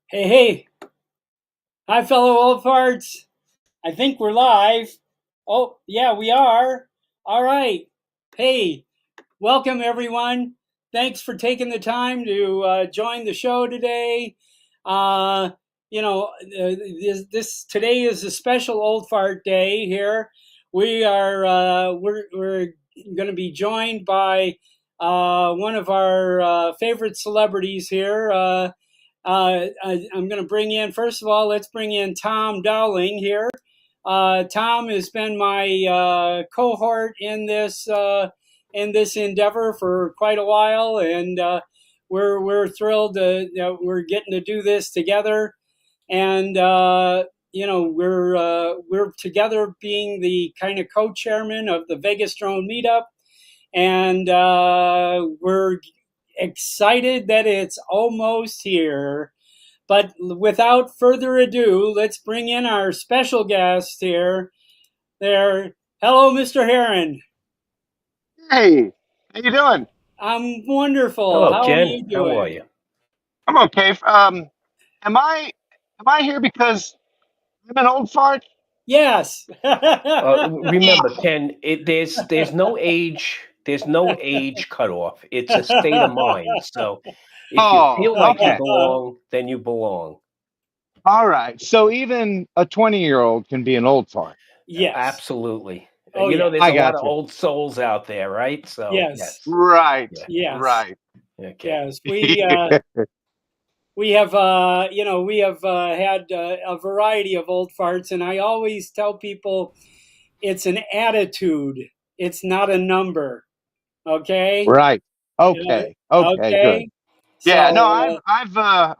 Hey, hey. Hi, fellow old farts. I think we're live. Oh, yeah, we are. All right. Hey, welcome, everyone. Thanks for taking the time to join the show today. Uh, this today is a special old fart day here. We're going to be joined by one of our favorite celebrities here. I'm going to bring in, first of all, let's bring in Tom Dowling here. Tom has been my cohort in this endeavor for quite a while, and we're thrilled that we're getting to do this together. And we're together being the kind of co-chairman of the Vegas Drone Meetup, and we're excited that it's almost here. But without further ado, let's bring in our special guest here. There, hello, Mr. Heron. Hey, how you doing? I'm wonderful. Hello, How are Ken. you How are doing? you? I'm okay. Am I here because I'm an old fart? Yes. Remember, Ken, there's no age cutoff. It's a state of mind. So if you Oh, feel like you okay. belong, then you belong. All right. So even a 20-year-old can be an old fart. Yes. Absolutely. Oh, yeah. There's I a lot got of you. old souls out there, right? So Yes. yes. Right. Yeah. Yes. Right. Okay. Yes. We have had a variety of old farts, and I always tell people it's an attitude. It's not a number. Okay. Right. Yeah. Okay. Okay. Good. Okay. Yeah. No, So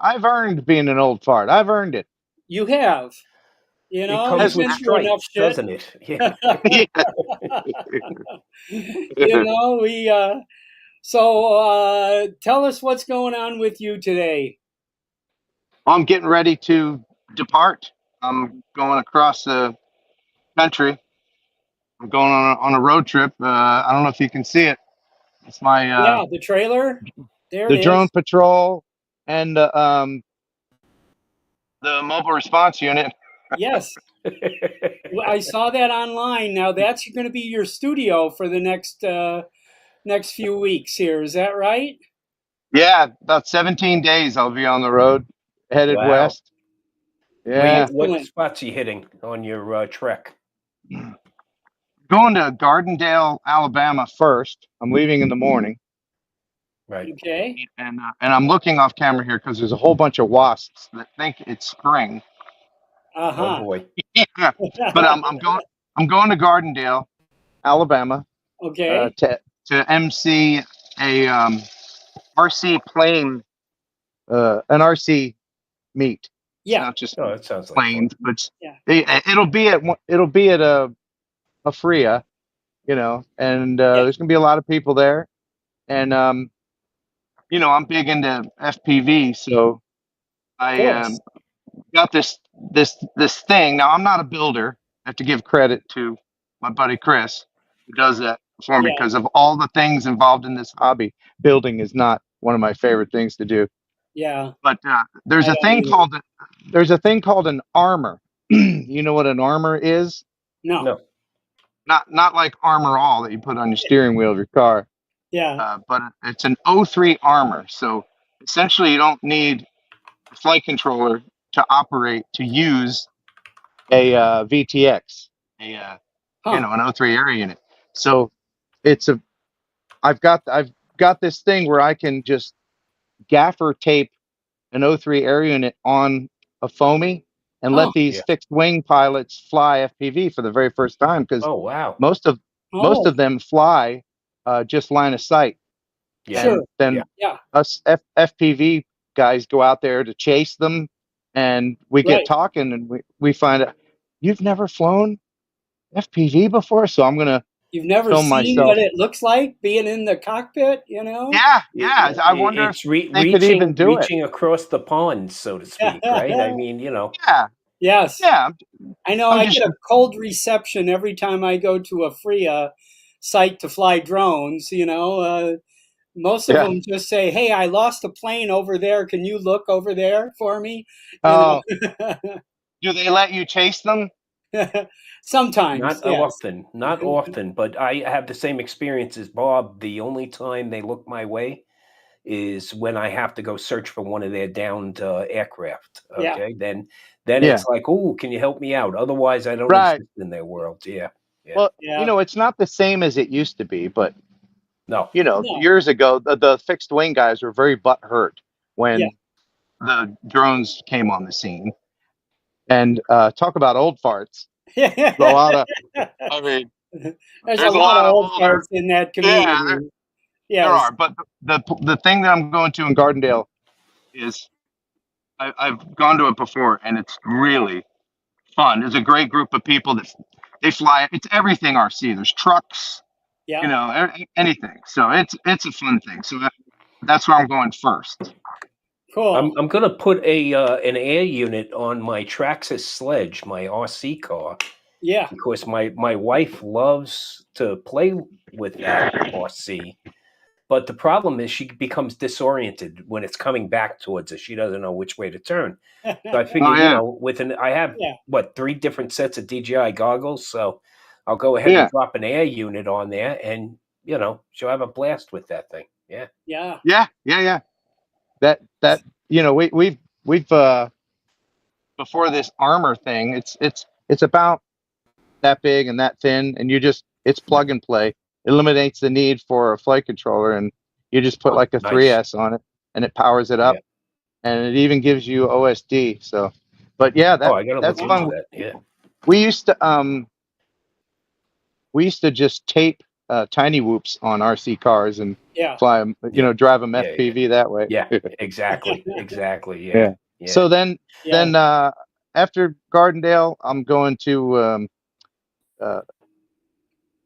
I've earned being an old fart. I've earned it. you have, It you've comes with been through enough stripes, shit. doesn't it? Yeah. Yeah. We. So tell us what's going on with you today. I'm getting ready to depart. I'm going across the country. I'm going on a road trip. I don't know if you can see it. It's my Yeah, the trailer. There it the drone is. patrol and the mobile response unit. Yes, I saw that online. Now that's going to be your studio for the next few weeks here. Is that right? Yeah, about 17 days I'll be on the road, headed Wow. west. Yeah, What Excellent. spots are you hitting on your trek? going to Gardendale, Alabama first. I'm leaving in the morning, Right. Okay. and I'm looking off camera here because there's a whole bunch of wasps that think it's spring. Uh Oh huh. boy. Yeah, but I'm going to Gardendale, Alabama, Okay. to MC a RC plane, an RC meet. It's Yeah. not just Oh, that sounds like fun. planes, but Yeah. it'll be at a FRIA, and Yeah. there's gonna be a lot of people there, and I'm big into FPV, so Of I course. got this thing. Now I'm not a builder. I have to give credit to my buddy Chris, who does that for me Yeah. because of all the things involved in this hobby. Building is not one of my favorite things to do. Yeah. But I don't either. there's a thing called an armor. You know what an armor is? No. No. Not like Armor All that you put on your steering wheel of your car, Yeah. but it's an O3 armor. So essentially, you don't need a flight controller to use a VTX, Huh. an O3 area unit. So it's a I've got this thing where I can just gaffer tape an O3 air unit on a foamy and Huh. let these Yeah. fixed wing pilots fly FPV for the very first time because Oh wow. most of most Oh. of them fly just line of sight, Yeah. Sure. and then Yeah. Yeah. us FPV guys go out there to chase them, and we get Right. talking, and we find out you've never flown FPV before, so I'm gonna You've never film seen myself. what it looks like being in the cockpit, Yeah, yeah. I wonder if It's they could even do it. reaching across the pond, so to speak, right? I mean, Yeah, Yes. yeah. I know I'm I just get a cold reception every time I go to a FRIA site to fly drones. most of them just say, "Hey, I lost a plane over there. Can you look over there for me?" You Oh, do they let you chase them? know, sometimes, Not yes. often, not often, but I have the same experience as Bob. The only time they look my way is when I have to go search for one of their downed aircraft. Yeah, Okay, then Yeah, it's like, oh, can you help me out? Otherwise, I don't right. exist in their world. Yeah, yeah. Well, yeah. it's not the same as it used to be, but No, No, years ago, the fixed wing guys were very butthurt yeah. when the drones came on the scene. And talk about old farts. A lot of, I mean, There's a there's a lot of lot of old older. farts in that Yeah, community. there Yes. are. But the thing that I'm going to in Gardendale is I've gone to it before, and it's really fun. There's a great group of people that they fly. It's everything RC. There's trucks, Yeah. anything. So it's a fun thing. So that's where I'm going first. Cool. I'm gonna put a an air unit on my Traxxas sledge, my RC car, Yeah. because my wife loves to play with that RC. But the problem is she becomes disoriented when it's coming back towards her. She doesn't know which way to turn. So I Oh figure, yeah, I have Yeah. what, 3 different sets of DJI goggles, so I'll go ahead and yeah, drop an air unit on there, and she'll have a blast with that thing. Yeah. Yeah. yeah. That we've before this armor thing. It's about that big and that thin, and it's plug and play. It eliminates the need for a flight controller, and you just put Oh, like a nice. 3S on it, and it powers it Yeah. up, and it even gives you OSD. So, but yeah, Oh, I gotta that's look into fun. that. Yeah. We used to um we used to just tape tiny whoops on RC cars and Yeah. fly them, Yeah. drive them Yeah. Yeah. FPV that way. Yeah. Exactly. Exactly. Yeah. Yeah. Yeah. So Yeah. then after Gardendale, I'm going to uh,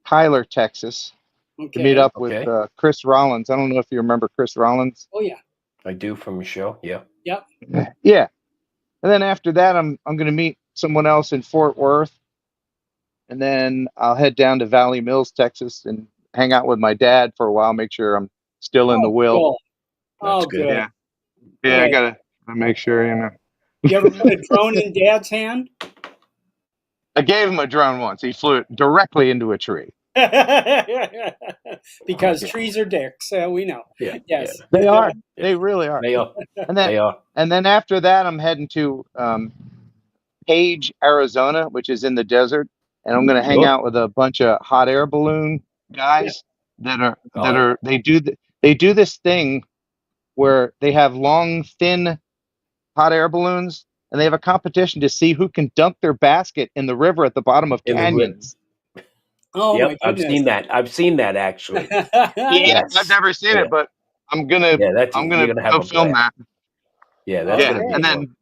Tyler, Texas, to meet Okay. up with Okay. Chris Rollins. I don't know if you remember Chris Rollins. Oh yeah. I do from Michelle. Yeah. Yep. Yeah. And then after that, I'm going to meet someone else in Fort Worth, and then I'll head down to Valley Mills, Texas, and hang out with my dad for a while. Make sure I'm still in the Oh, will. cool. That's Oh, good. good. Yeah. Yeah. I Good. gotta make sure. You ever put a drone in Dad's hand? I gave him a drone once. He flew it directly into a tree. Because Yeah. trees are dicks. We know. Yeah. Yeah. Yes. They are. Yeah. They really are. They are. And then They are. after that, I'm heading to Page, Arizona, which is in the desert, and I'm going to hang Sure. out with a bunch of hot air balloon Yeah. guys Oh, yeah. they do this thing where they have long, thin hot air balloons, and they have a competition to see who can dunk their basket in the river at the bottom of In the rip. canyons. Oh my Yep. I've goodness. seen that. I've seen that actually. Yeah, I've Yes. never seen Yeah. it, but I'm gonna Yeah. I'm You're gonna gonna have go a film blast. that. Yeah. That's Yeah, gonna be Okay. fun. and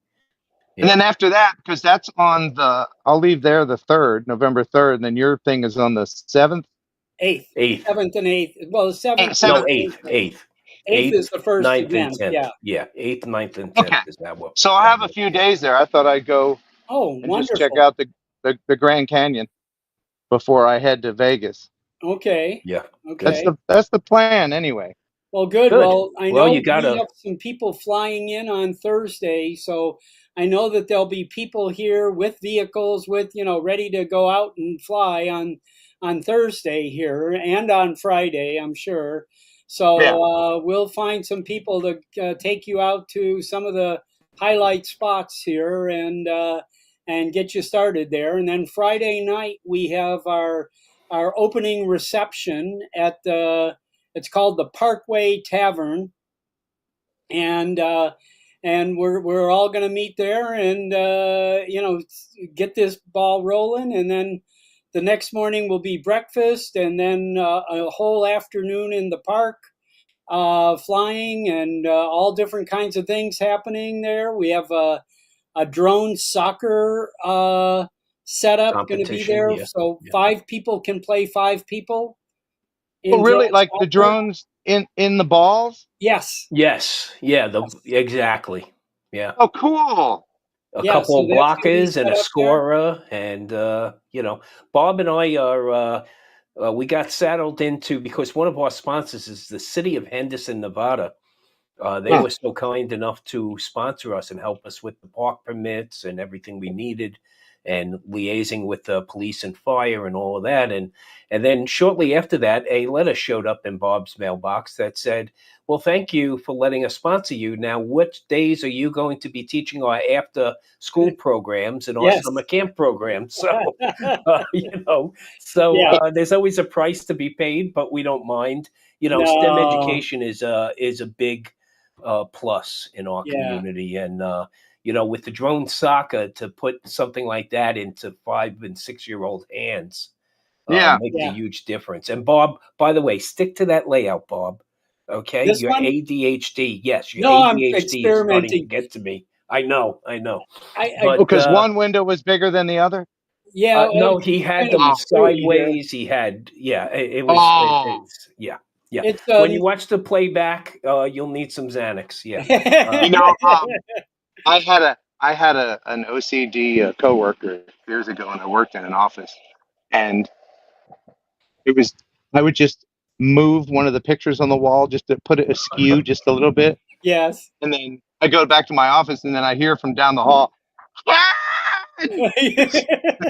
Yeah. then after that, because that's on the I'll leave there the 3rd, November 3rd, and then your thing is on the 7th. Eighth, 8th. seventh, and eighth. Well, the seventh and No, 7th. eighth. 8th. 8th. Eighth 8th, is the first 9th, and event. 10th. Yeah. Yeah. 8th, 9th, and 10th Okay. is that what So I'll that have a was. few Yeah. days there. I thought I'd go Oh, and just check wonderful. out the Grand Canyon before I head to Vegas. Okay. Yeah. Good. Okay. That's the plan anyway. Well, good. Good. Well, I Well, you know we gotta. have some people flying in on Thursday, so I know that there'll be people here with vehicles, with ready to go out and fly on Thursday here and on Friday, I'm sure. Yeah. So we'll find some people to take you out to some of the highlight spots here and get you started there. And then Friday night we have our opening reception at the it's called the Parkway Tavern, and we're all going to meet there and get this ball rolling, and then the next morning will be breakfast, and then a whole afternoon in the park, flying and all different kinds of things happening there. We have a drone soccer setup going to be Competition. there, Yeah. so Yeah. 5 people can play 5 people Oh, in drone really? Like the soccer. drones in the balls? Yes. Yes. Yeah. Yes. Exactly. Yeah. Oh, cool. A Yeah, couple so of that's going to be blockers and set a up there. scorer, and Bob and I are we got saddled into, because one of our sponsors is the city of Henderson, Nevada. They Huh. were so kind enough to sponsor us and help us with the park permits and everything we needed, and liaising with the police and fire and all of that. And then shortly after that, a letter showed up in Bob's mailbox that said, "Well, thank you for letting us sponsor you. Now, what days are you going to be teaching our after school programs and our Yes. summer camp programs?" So, so Yeah. there's always a price to be paid, but we don't mind. STEM No. education is a big plus in our Yeah. community. And, with the drone soccer, to put something like that into 5 and 6-year-old hands Yeah. makes a Yeah. huge difference. And Bob, by the way, stick to that layout, Bob. Okay. This Your one? ADHD. Yes, your No, I'm ADHD is starting to experimenting. get to me. I know. I Oh, But because one window was bigger than the other. yeah, no, it's he had kind of them Oh. screwy here. sideways. He had, yeah, it was, Oh. it's, yeah. Yeah. It's When you watch the playback, you'll need some Xanax. Yeah. You know, I had an OCD coworker years ago, and I worked in an office, and it was I would just move one of the pictures on the wall just to put it askew just a little bit, yes. and then I go back to my office, and then I hear from down the hall, "Ah!"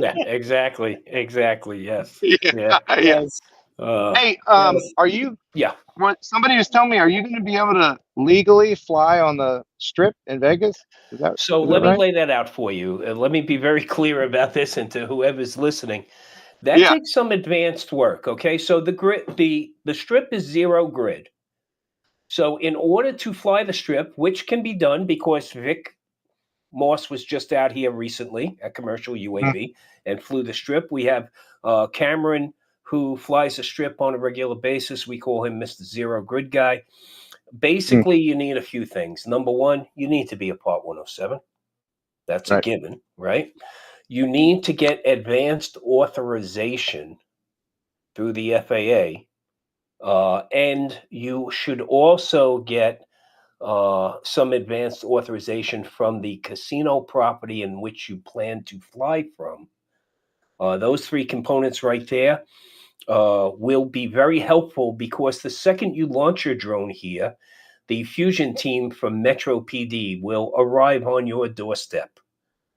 Yeah, exactly. Yes. Yeah, Yeah. yeah. Yes. Hey, Yes. are you? Yeah. What somebody was telling me? Are you going to be able to legally fly on the strip in Vegas? Is that So is that let me right? lay that out for you. Let me be very clear about this, and to whoever's listening. That Yeah. takes some advanced work. Okay. So the strip is zero grid. So in order to fly the strip, which can be done because Vic Moss was just out here recently at commercial Mm, UAV and flew the strip. We have Cameron, who flies the strip on a regular basis. We call him Mr. Zero Grid Guy. mm, Basically, you need a few things. Number one, you need to be a Part 107. That's a right. given, right? You need to get advanced authorization through the FAA. And you should also get some advanced authorization from the casino property in which you plan to fly from. Those three components right there will be very helpful, because the second you launch your drone here, the fusion team from Metro PD will arrive on your doorstep.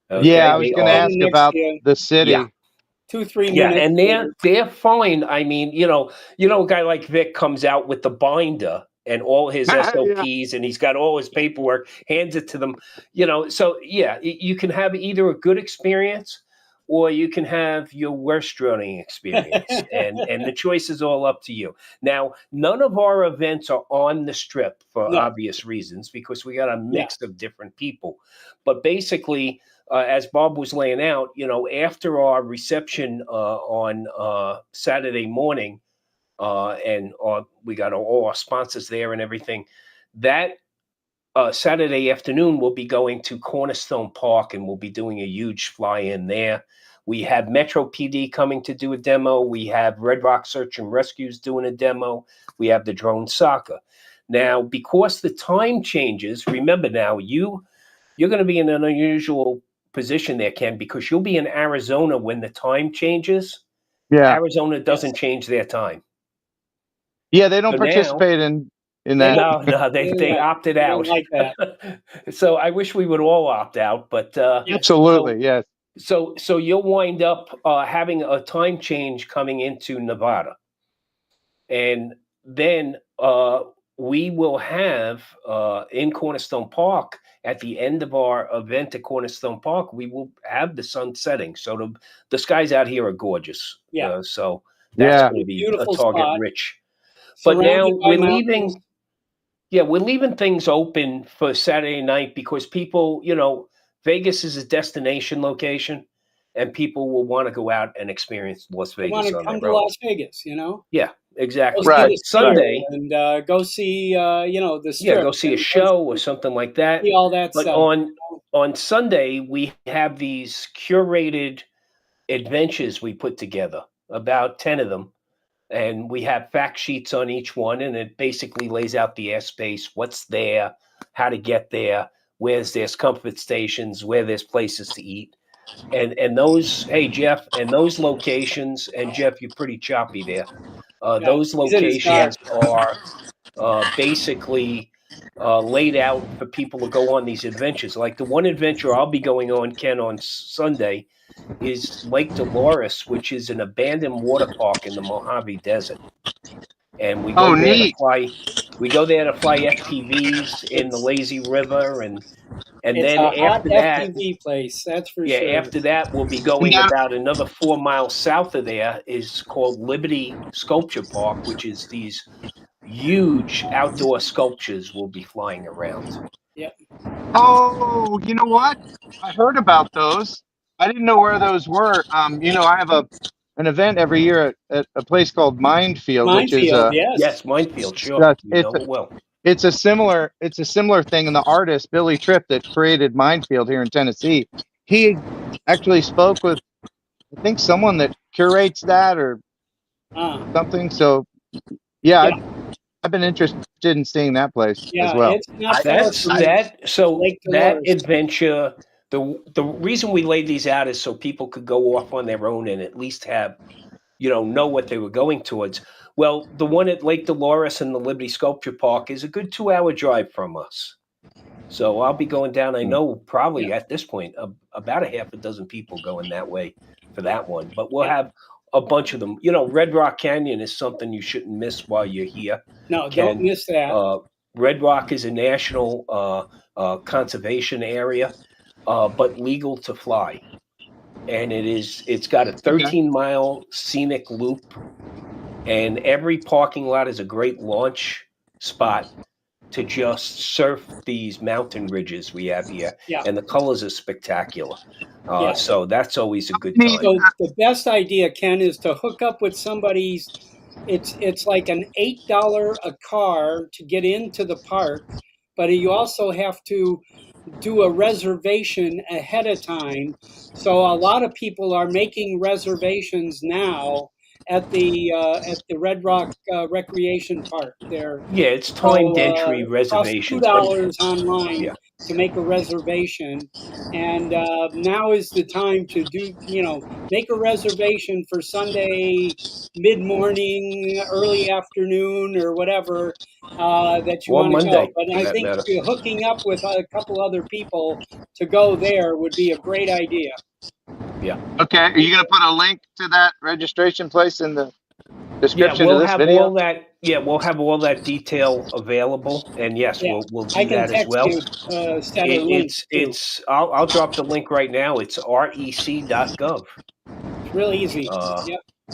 Yeah, Okay, I was they going to are, Standing ask next about to you the yeah, city. 2-3 minutes and later. they're fine. I mean, a guy like Vic comes out with the binder and all his Yeah. SOPs, and he's got all his paperwork, hands it to them. So yeah, you can have either a good experience or you can have your worst droning experience, and the choice is all up to you. Now, none of our events are on the strip for No. obvious reasons, because we got a Yeah. mix of different people. But basically, as Bob was laying out, after our reception on Saturday morning, and we got all our sponsors there and everything, that Saturday afternoon we'll be going to Cornerstone Park, and we'll be doing a huge fly-in there. We have Metro PD coming to do a demo. We have Red Rock Search and Rescues doing a demo. We have the drone soccer. Now, because the time changes, remember now, you're going to be in an unusual position there, Ken, because you'll be in Arizona when the time changes. Yeah. Arizona Yes. doesn't change their time. Yeah, they don't So now, participate in They that. don't. no, they Yeah. opted They don't out. like that. So I wish we would all opt out, but Yes. so Absolutely, yes. so you'll wind up having a time change coming into Nevada, and then we will have in Cornerstone Park, at the end of our event at Cornerstone Park, we will have the sun setting. So the skies out here are gorgeous. Yeah. So that's Yeah. going to be a Beautiful target spot. rich. But now Surrounded by mountains. we're leaving things open for Saturday night, because people, Vegas is a destination location, and people will want to go out and experience Las They want Vegas to on come their to own. Las Vegas, Yeah, Go exactly. see But Right. the strip Right. Sunday, and go see, the yeah, strip go see a and go show or something like that. see all that But stuff. on Sunday, we have these curated adventures we put together, about 10 of them. And we have fact sheets on each one, and it basically lays out the airspace, what's there, how to get there, where's there's comfort stations, where there's places to eat. And those, hey Jeff, and those locations, and Jeff, you're pretty choppy there. Those he's in his car. locations are basically laid out for people to go on these adventures. Like the one adventure I'll be going on, Ken, on Sunday is Lake Dolores, which is an abandoned water park in the Mojave Desert. And we go there neat. to fly. We go there to fly FPVs in the lazy river, and It's then a hot after that, FPV place, that's for yeah, sure. after that we'll be going about another 4 miles south of there. Is called Liberty Sculpture Park, which is these huge outdoor sculptures we'll be flying around. Yep. Oh, you know what? I heard about those. I didn't know where those were. You know, I have an event every year at a place called Mindfield, which is Minefield, yes. Yes, Minefield, sure. You know it well. it's a similar thing. And the artist Billy Tripp that created Mindfield here in Tennessee, he actually spoke with, I think, someone that curates that or something. So yeah, I've been interested in seeing that place as well. It's not That's far from that. So Lake that Dolores. adventure. The reason we laid these out is so people could go off on their own and at least have, know what they were going towards. Well, the one at Lake Dolores and the Liberty Sculpture Park is a good 2-hour drive from us. So I'll be going down. I know probably at this point about a half a dozen people going that way for that one. But we'll have a bunch of them. Red Rock Canyon is something you shouldn't miss while you're here. No, don't miss that. Red Rock is a national conservation area, but legal to fly. And it's got a 13-mile scenic loop, and every parking lot is a great launch spot to just surf these mountain ridges we have here. Yeah. And the colors are spectacular. So that's always a good time. So the best idea, Ken, is to hook up with somebody's. It's like an $8 a car to get into the park, but you also have to do a reservation ahead of time. So a lot of people are making reservations now at the Red Rock Recreation Park there. Yeah, it's timed entry reservations. $2 online to make a reservation, and now is the time to do make a reservation for Sunday mid-morning, early afternoon, or whatever that you want to go. But I think hooking up with a couple other people to go there would be a great idea. Yeah. Okay. Are you going to put a link to that registration place in the description we'll of this have video? all that. Yeah, we'll have all that detail available, and yes, we'll do that as well. I'll drop the link right now. It's rec.gov. It's real easy.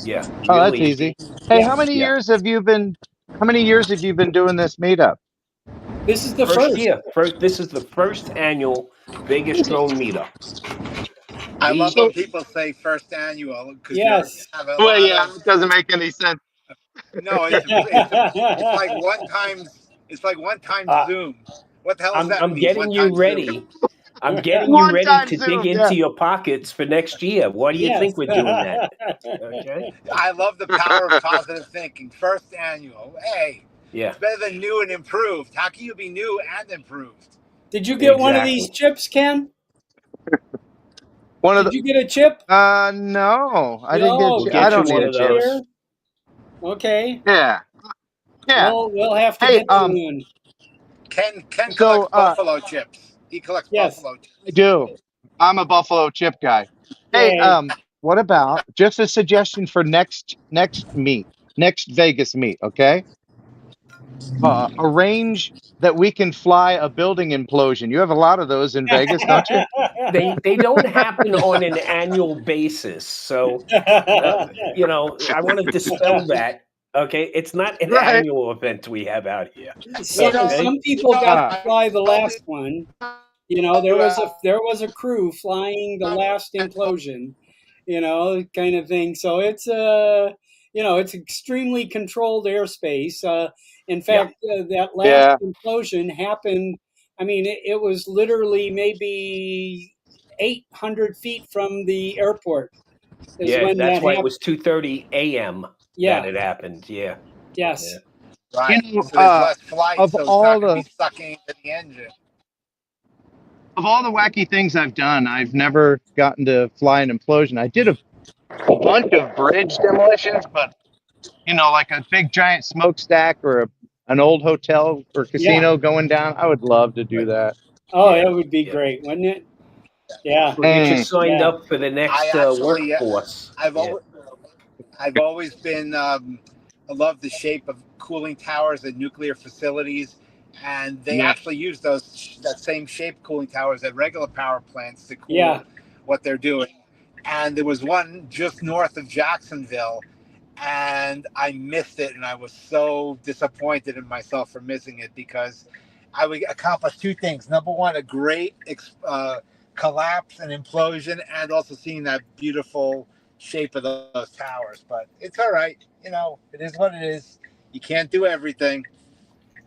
Yeah. Oh, that's easy. Hey, how many years have you been doing this meetup? This is the first year. This is the first annual Vegas Drone Meetup. I love when people say first annual. Yes. It doesn't make any sense. No, it's like one time. It's like one time Zoom. What the hell is that? I'm getting you ready. I'm getting you ready to dig into your pockets for next year. Why do you think we're doing that? Okay. I love the power of positive thinking. First annual. Hey. Yeah. It's better than new and improved. How can you be new and improved? Did you get one of these chips, Ken? Did you get a chip? No, I didn't get. I don't need a chip. Okay. Yeah. We'll have to get one. Ken collects buffalo chips. He collects buffalo chips. I do. I'm a buffalo chip guy. Hey, what about just a suggestion for next Vegas meet? Okay. Arrange that we can fly a building implosion. You have a lot of those in Vegas, don't you? They don't happen on an annual basis. So, I want to dispel that. Okay, it's not an annual event we have out here. Some people got to fly the last one. There was a crew flying the last implosion. Kind of thing. So it's it's extremely controlled airspace. In fact, that last implosion happened. I mean, it was literally maybe 800 feet from the airport. That's why it was 2:30 a.m. that it happened. Yeah. Yes. Yeah. Right. So there's less flight, so it's not going to be sucking into the engine. of all the wacky things I've done, I've never gotten to fly an implosion. I did a bunch of bridge demolitions, but like a big giant smokestack or an old hotel or casino going down. I would love to do that. Oh, Yeah, that would be yeah. great, wouldn't it? Yeah. We'll get you signed Yeah. up for the next I actually, workforce. I've always been, I love the shape of cooling towers at nuclear facilities, and they actually use that same shape cooling towers at regular power plants to cool what they're doing. And there was one just north of Jacksonville, and I missed it, and I was so disappointed in myself for missing it because I would accomplish two things. Number one, a great collapse and implosion, and also seeing that beautiful shape of those towers. But it's all right. It is what it is. You can't do everything.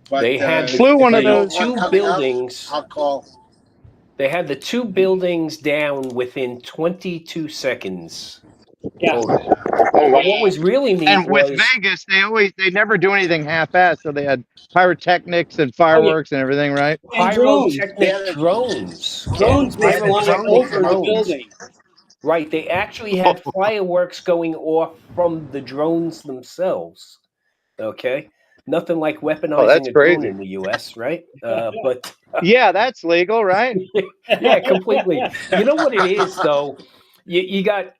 But They had flew one of those two buildings. I'll call. They had the two buildings down within 22 seconds. Yeah. Total. What was really neat and with was Vegas, they never do anything half-assed. So they had pyrotechnics and fireworks and everything, right? And drones. pyrotechnic drones. Drones were flying over the building. Right. They actually had fireworks going off from the drones themselves. Okay. Nothing like weaponizing a drone in the U.S., right? But yeah, that's legal, right? yeah, completely. You know what it is, though? You got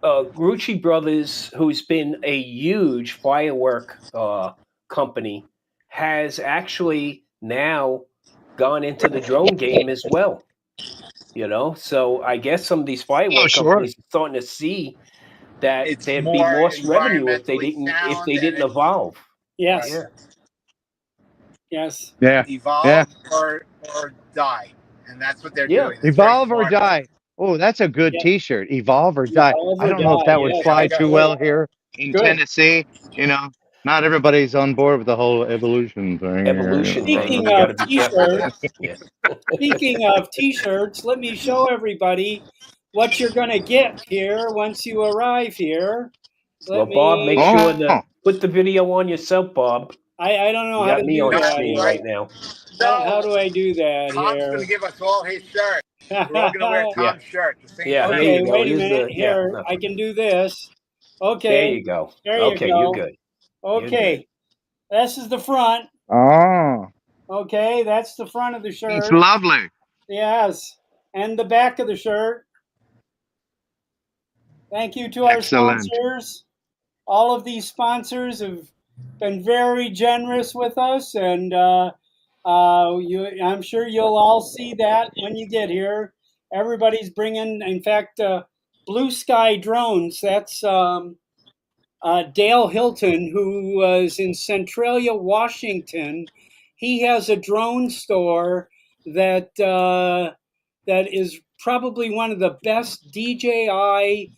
Grucci Brothers, who's been a huge firework company, has actually now gone into the drone game as well. So I guess some of these firework companies are starting to see that there'd be lost revenue if they didn't evolve. Yes. Yeah. Yes. Yeah. Evolve or die, and that's what they're doing. It's evolve or die. Oh, that's a good T-shirt. Evolve or die. I don't know if that would fly too well here in Tennessee. Not everybody's on board with the whole evolution thing. Speaking of T-shirts, let me show everybody what you're going to get here once you arrive here. Bob, make sure to put the video on yourself, Bob. I don't know how to do that right now. How do I do that Tom's here? going to give us all his shirt. We're all going to wear Tom's shirt. The same shirt. Okay, wait a minute. Here, I can do this. Okay. There you go. Okay, you're good. Okay. This is the front. Oh. Okay, that's the front of the shirt. It's lovely. Yes. And the back of the shirt. Thank you to our sponsors. All of these sponsors have been very generous with us, and I'm sure you'll all see that when you get here. Everybody's bringing, in fact, Blue Sky Drones. That's Dale Hilton, who was in Centralia, Washington. He has a drone store that is probably one of the best DJI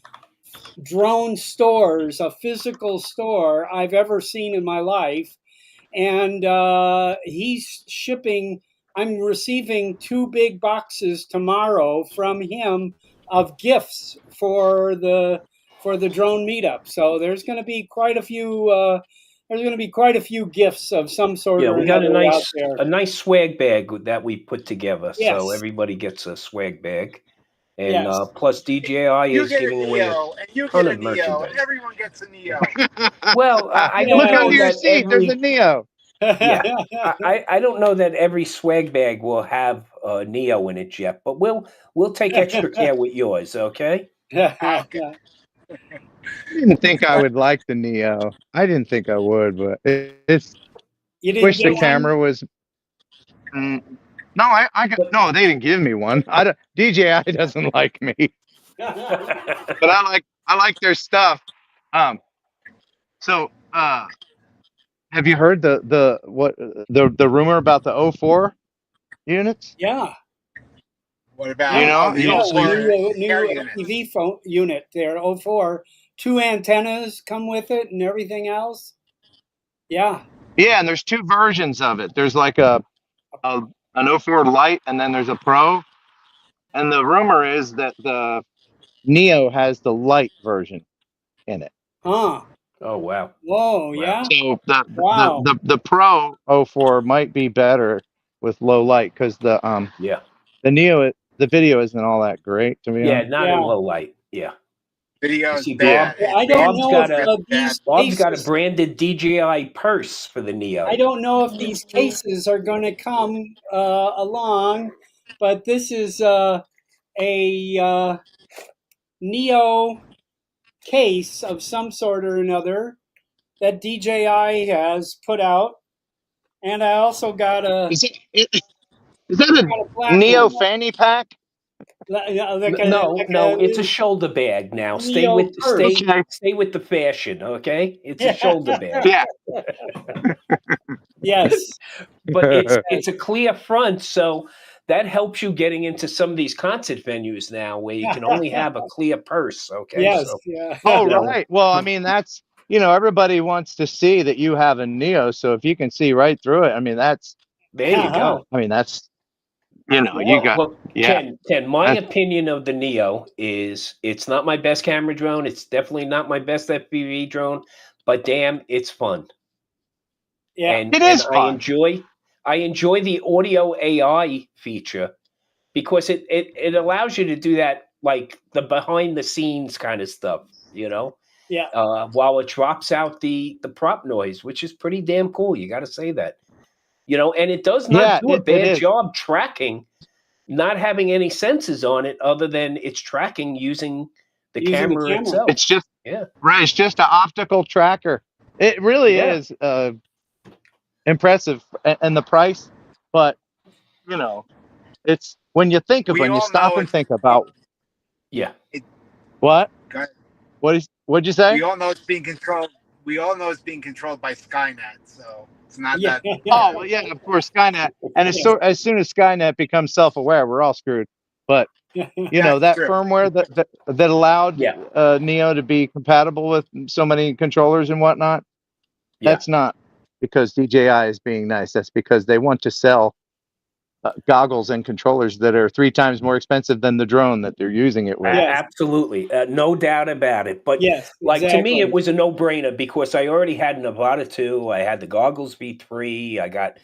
drone stores, a physical store I've ever seen in my life. And he's shipping, I'm receiving 2 big boxes tomorrow from him of gifts for the drone meetup. So there's going to be quite a few gifts of some sort. Yeah, we got a nice swag bag that we put together. Yes. So everybody gets a swag bag. And plus DJI is giving away a ton of merchandise. And everyone gets a Neo. Well, I don't look know under your seat. There's a Neo. Yeah, I don't know that every swag bag will have a Neo in it yet, but we'll take extra care with yours, okay? I didn't think I would like the Neo. I didn't think I would, but it's. Wish the camera was. No, no, they didn't give me one. DJI doesn't like me, but I like their stuff. So have you heard the rumor about the 04 units? Yeah. What about new TV phone unit there, 04. 2 antennas come with it and everything else. Yeah. Yeah, and there's 2 versions of it. There's like an 04 Lite, and then there's a Pro. And the rumor is that the Neo has the Lite version in it. Huh. Oh wow. Whoa, yeah. So the Pro 04 might be better with low light because the the video isn't all that great, to be Yeah, honest. not in low light. Yeah. Video You is see, bad. I don't Bob's know got if a these Bob's got a cases. branded DJI purse for the Neo. I don't know if these cases are going to come along, but this is a Neo case of some sort or another that DJI has put out, and I also got a Is that a black Neo one, fanny pack? No, it's a shoulder bag now. Neo purse. Okay. Stay with the fashion, okay? It's a shoulder bag. Yeah. Yes. But it's a clear front, so that helps you getting into some of these concert venues now where you can only have a clear purse, okay? Yes. So Yeah. Oh, you know, right. Well, I mean, that's, everybody wants to see that you have a Neo. So if you can see right through it, I mean, that's, there you go. you got, Well, yeah. Ken, my That's, opinion of the Neo is it's not my best camera drone. It's definitely not my best FPV drone, but damn, it's fun. Yeah. And it is I fun. enjoy the audio AI feature because it allows you to do that, like the behind the scenes kind of stuff, Yeah. while it drops out the prop noise, which is pretty damn cool. You got to say that, and it does not Yeah, do a it bad is. job tracking, not having any sensors on it other than it's tracking using the Using the camera camera. itself. It's just, Yeah. right. It's just an optical tracker. It really Yeah. is impressive. And the price, but, it's when you We when you all stop know and think about Yeah. what, Go ahead. what'd you say? We all know it's being controlled. We all know it's being controlled by Skynet, so it's not Yeah. that. Oh, well, yeah, of course, Skynet. And as soon as Skynet becomes self-aware, we're all screwed. But That's that true. firmware that allowed Yeah. Neo to be compatible with so many controllers and whatnot, Yeah. that's not because DJI is being nice. That's because they want to sell goggles and controllers that are 3 times more expensive than the drone that they're using it with. Yes. Absolutely. No doubt about it. But Yes. like to me, Exactly. it was a no-brainer because I already had an Nevada 2. I had the goggles V3. I got,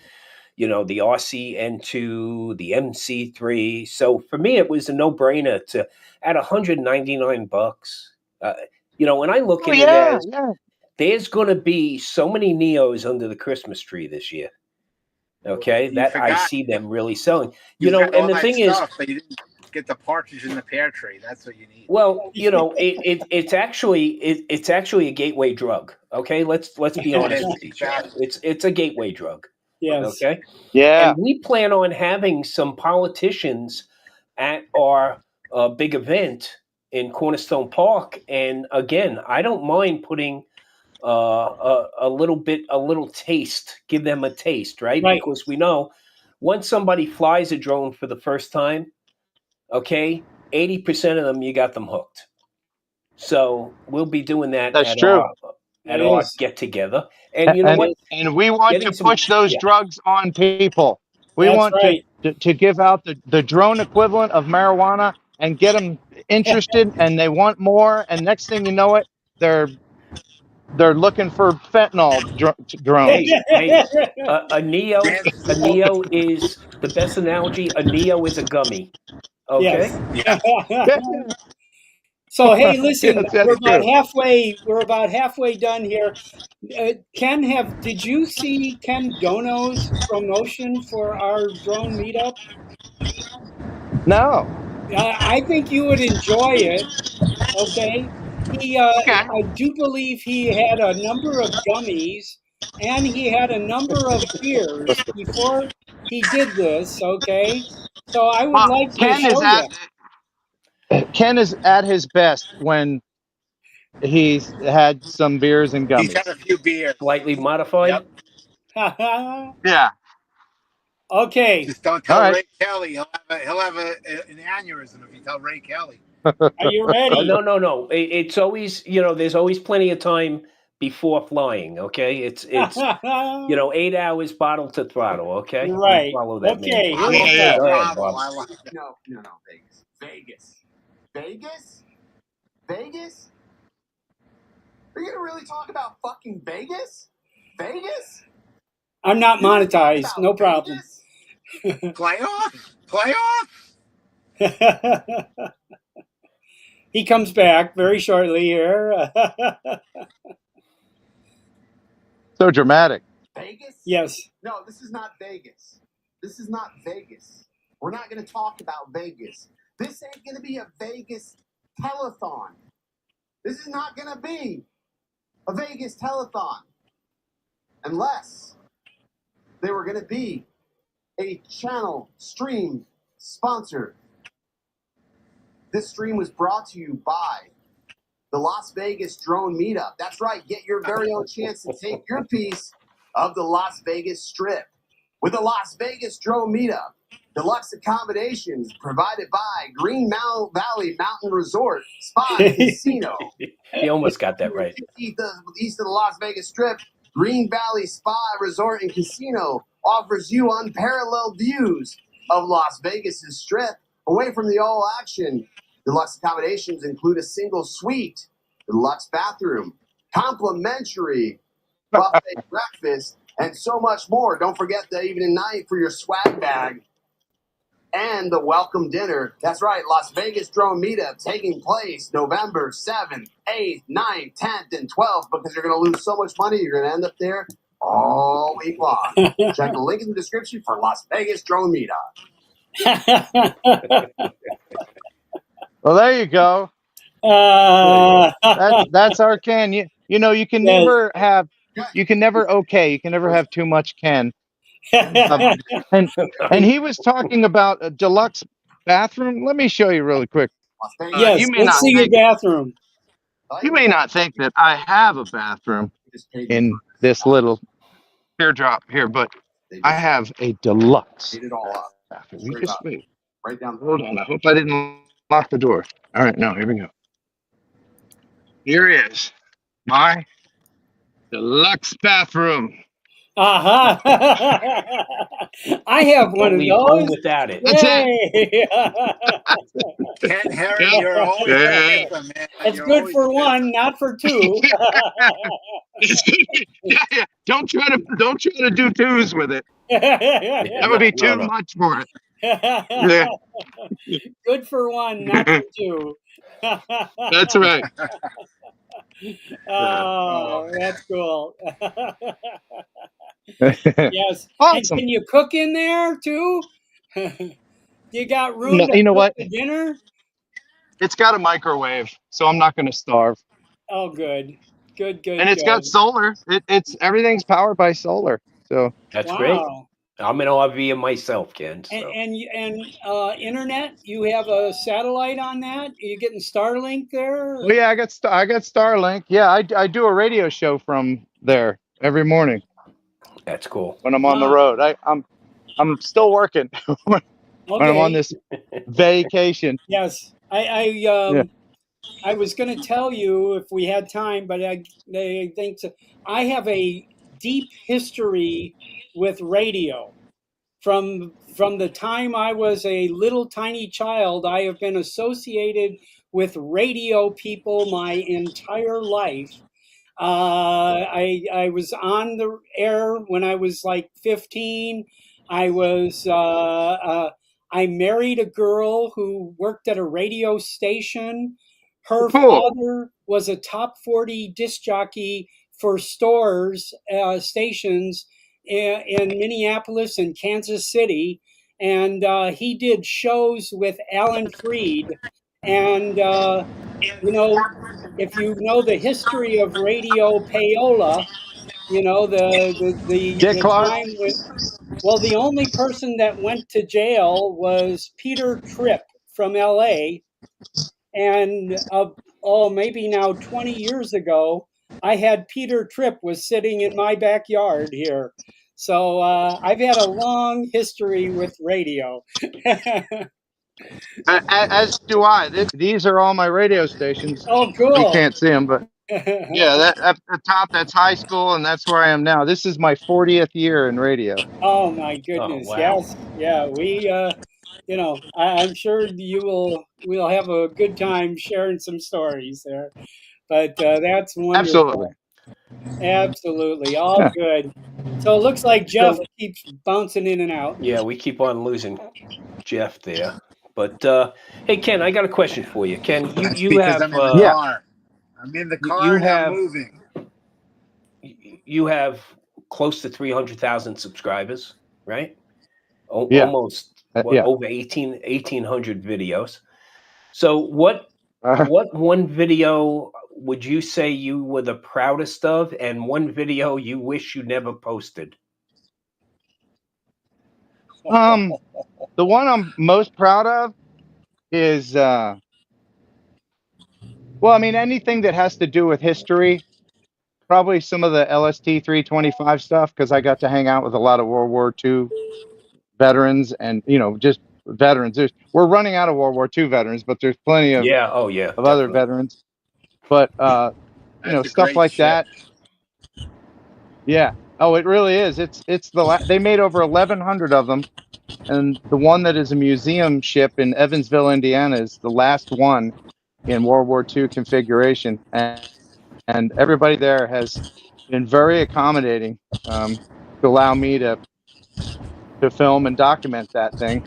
the RC N2, the MC3. So for me, it was a no-brainer to at $199. And I look Oh, at it yeah, as yeah. there's going to be so many Neos under the Christmas tree this year. Okay, You that I forgot. see them really selling. You got all And the that thing is, stuff, but you didn't get the partridge in the pear tree. That's what you need. well, it's actually a gateway drug. Okay, let's be honest with each other. It's a gateway drug. Yes. Okay, Yeah. and we plan on having some politicians at our big event in Cornerstone Park. And again, I don't mind putting a little taste, give them a taste, right? Right. Because we know once somebody flies a drone for the first time, okay, 80% of them, you got them hooked. So we'll be doing that That's at true. our get together. And you know what? And we want Getting to some, push those yeah, drugs on people. We That's want right. to give out the drone equivalent of marijuana and get them interested, and they want more. And next thing you know it, they're looking for fentanyl drones. hey, a Neo is the best analogy. A Neo is a gummy. Okay. Yes. Yeah, So hey, listen, yes, that's true. we're about halfway done here. Ken, did you see Ken Dono's promotion for our drone meetup? No. I think you would enjoy it. Okay, Okay. I do believe he had a number of gummies and he had a number of beers before he did this. Okay, so I would Well, like to show you. Ken is at his best when he's had some beers and He's had a gummies. few beers. Slightly modified. Yep. Yeah. Okay, Just don't All tell right. Ray Kelly. He'll have an aneurysm if you tell Ray Kelly. are you ready? No. It's always, there's always plenty of time before flying. Okay, it's 8 hours bottle to throttle. Okay, Right. Follow that Okay, man. here we Yeah. go. Go ahead, Bravo, Bob. I like that. No, Vegas? Vegas? Are you gonna really talk about fucking Vegas? Vegas? I'm not monetized. No problem. Fly off. Playoffs? He comes back very shortly here. So dramatic. Vegas? Yes. No, this is not Vegas. This is not Vegas. We're not going to talk about Vegas. This ain't going to be a Vegas telethon. This is not going to be a Vegas telethon unless they were going to be a channel stream sponsor. This stream was brought to you by the Las Vegas Drone Meetup. That's right. Get your very own chance to take your piece of the Las Vegas Strip with the Las Vegas Drone Meetup. Deluxe accommodations provided by Green Valley Mountain Resort Spa and Casino. He almost got that right. East of the Las Vegas Strip, Green Valley Spa Resort and Casino offers you unparalleled views of Las Vegas's Strip away from the all action. Deluxe accommodations include a single suite, deluxe bathroom, complimentary buffet breakfast, and so much more. Don't forget the evening night for your swag bag and the welcome dinner. That's right, Las Vegas Drone Meetup taking place November 7th, 8th, 9th, 10th, and 12th, because you're going to lose so much money, you're going to end up there all week long. Check the link in the description for Las Vegas Drone Meetup. Well, there you go. That's our Ken. You know, you can Yes. never have, you can never have too much Ken. And he was talking about a deluxe bathroom. Let me show you really quick. Yes, You may let's not see your think, bathroom. you may not think that I have a bathroom in this little teardrop here, but I have a deluxe bathroom. You just wait. Right down. Hold on. I hope I didn't lock the door. All right, no, here we go. Here is my deluxe bathroom. I have one Don't of leave home those. without it. That's it. Yay! Ken Heron, Yeah. you're always Yeah. handsome, man. It's You're good always for one, not for two. It's good. Yeah. Don't try to do twos with it. That would be too No. much for it. Yeah, Good for one, not for two. that's right. Oh, that's cool. Yes. And Awesome. can you cook in there too? You got room No, to you know cook what? the dinner? It's got a microwave, so I'm not going to starve. Oh, good. Good, And good, it's got good. solar. It's everything's powered by solar. So That's great. Wow. I'm an RV myself, Ken. So And internet, you have a satellite on that? Are you getting Starlink there? well, yeah, I got Starlink. Yeah, I do a radio show from there every morning that's cool. when I'm on the Ah, road. I'm still working when I'm on okay. this vacation. Yes. Yeah. I was going to tell you if we had time, but I think so. I have a deep history with radio. From the time I was a little tiny child, I have been associated with radio people my entire life. I was on the air when I was like 15. I was I married a girl who worked at a radio station. Her Cool. father was a top 40 disc jockey for stores stations in Minneapolis and Kansas City, and he did shows with Alan Freed, and you know, if you know the history of Radio Payola, you know Dick the Clark. time when, well, the only person that went to jail was Peter Tripp from L.A. And oh, maybe now 20 years ago, I had Peter Tripp was sitting in my backyard here. So I've had a long history with radio. As do I. These are all my radio stations. Oh, You cool. can't see them, but yeah, that at the top, that's high school, and that's where I am now. This is my 40th year in radio. Oh my Oh goodness. wow. Yes. Yeah. We you know, I'm sure we'll have a good time sharing some stories there. But that's Absolutely. wonderful. Absolutely. All Yeah. good. So it looks like Jeff So- keeps bouncing in and out. Yeah, we keep on losing Jeff there. But hey, Ken, I got a question for you. Ken, That's you because have I'm in the Yeah. car. I'm in the car you and I'm have moving. you have close to 300,000 subscribers, right? Yeah. Almost Yeah. over 1,800 videos. So what Uh, one video would you say you were the proudest of, and one video you wish you never posted? the one I'm most proud of is well, I mean, anything that has to do with history. Probably some of the LST 325 stuff because I got to hang out with a lot of World War II veterans and just veterans. We're running out of World War II veterans, but there's plenty of Yeah, oh yeah, other definitely. veterans. But That's a stuff great like ship. that. Yeah. Oh, it really is. It's they made over 1,100 of them, and the one that is a museum ship in Evansville, Indiana, is the last one in World War II configuration, and everybody there has been very accommodating to allow me to film and document that thing.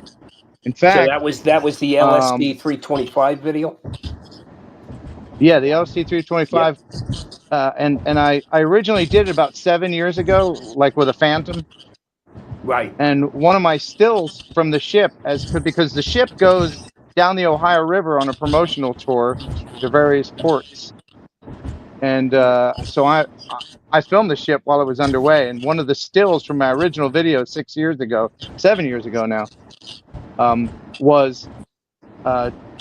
In So fact, that was the LSD 325 video. yeah, the LC 325, and I originally did it about 7 years ago, like with a Phantom. Right. And one of my stills from the ship, because the ship goes down the Ohio River on a promotional tour to various ports, and so I filmed the ship while it was underway. And one of the stills from my original video 7 years ago now, was